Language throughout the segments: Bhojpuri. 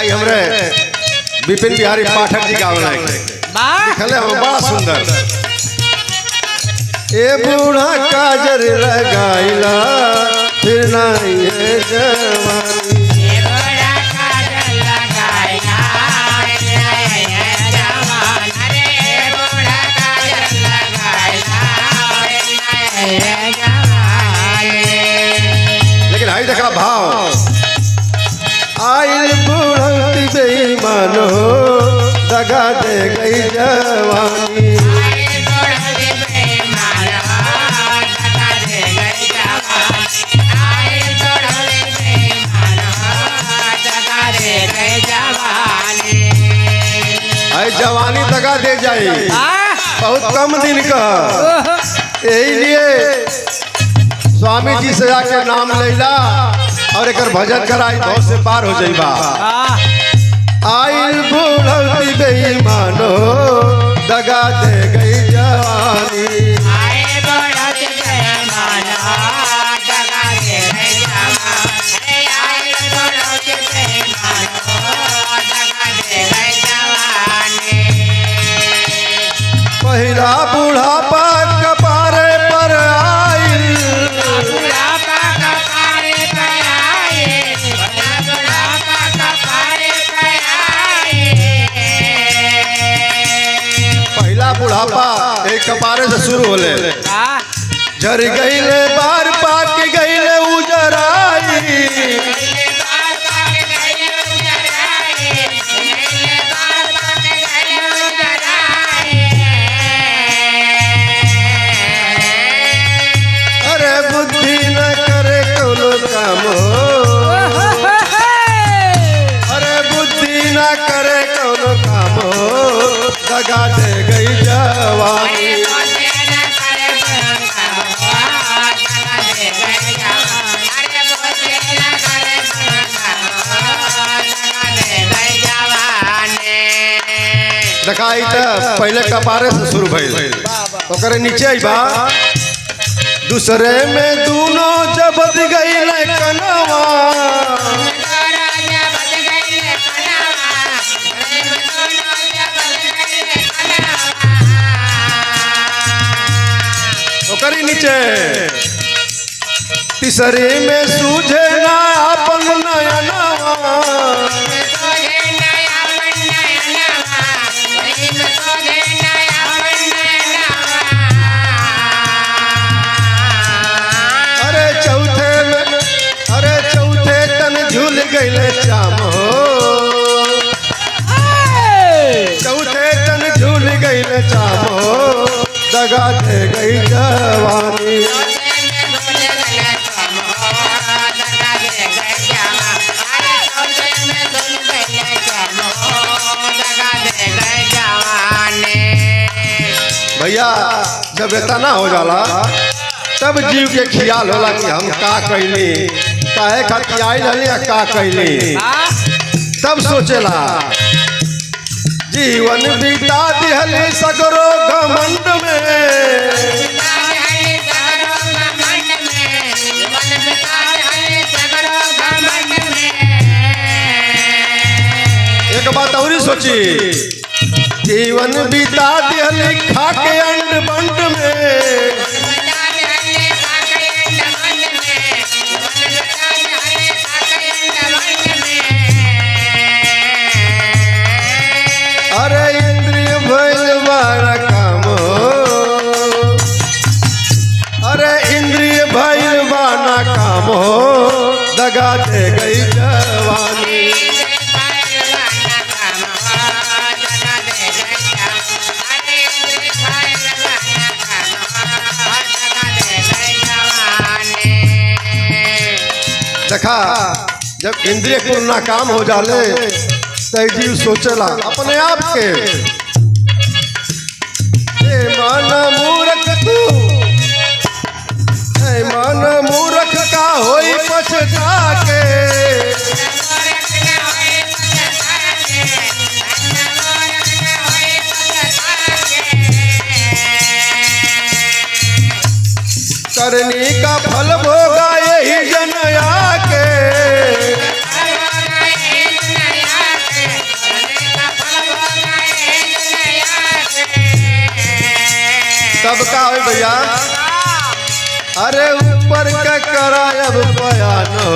आई हमरे विपिन बिहारी पाठक जी गावला लिखले हम बड़ा सुंदर। ए बूढ़ा काजर लगाइला फिर नहीं है जवानी, लेकिन हाई देखा भाव आइल बूढ़ी बेईमानो दगा दे गई जवानी, जवानी दगा दे जाए बहुत कम दिन का। यही लिए स्वामी जी से जाके नाम लेला और एक भजन कराई बहुत से पार हो जाइबा। आइल बूढ़ी बेईमानो दगा दे गई जवानी, पहिला बुढ़ापा कपारे पर आइल, पहिला बुढ़ापा एक कपारे से शुरू होले, झर गईले बार पाक गईले उजराई, दगा दे गई जवानी, दिखाई तो पहले कपारे से शुरू भइल ओकरे नीचे आइबा दूसरे में दोनों जबद गई कनवा, ओकरी नीचे तीसरे में सूझे ना अपन नयनवा, चौथे तन झूल गईले चाम हो, चौथे तन झूल गईले चाम हो दगा दे गई जवानी, भैया जब इतना हो जाला तब जीव के ख्याल होला कि हम का कैली काहे खातिर आइल हली का कैली, तब सोचेला जीवन बीता दिहली सगरो घमंड में, एक बात और सोची जीवन बीता दिहली खाके अंड बंड में, अरे इंद्रिय भइल बारा काम हो, अरे इंद्रिय भइल बाना काम हो दगा दे गई जवानी, देखा जब इंद्रिय को नाकाम हो जाले तो जीव सोचला अपने आप के माना मूर्ख तू, माना मूर्ख का होई पछता के, करनी का फल भोगा यही जनया के, है भैया। अरे ऊपर का करायब बयान हो,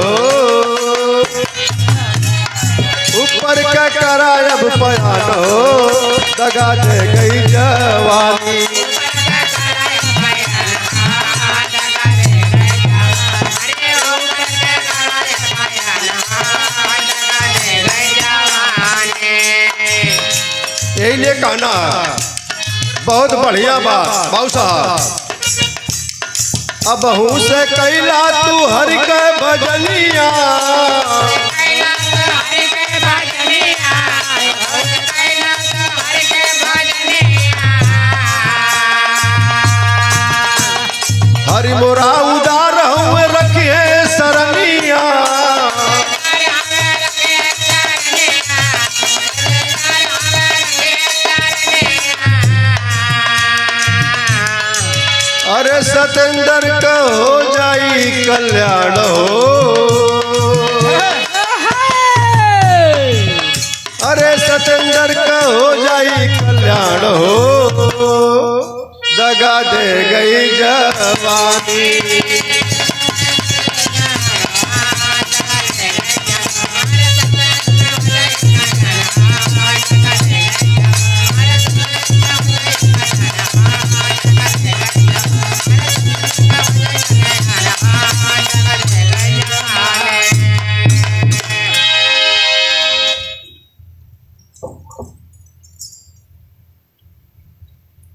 ऊपर का करायब बयान हो, दगा दे गई जवानी। यही लिए कहना बहुत बढ़िया बात बाबू साहब। अब हूँ से कैला तू हरि के भजनिया, हरि मोरा उदार हूँ रखिए सरनिया। अरे सतेंद्र का हो जाई कल्याण हो, अरे सतेंद्र का हो जाई कल्याण हो, दगा दे गई जवानी।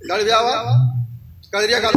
गाड़ी भी आवा कजरिया का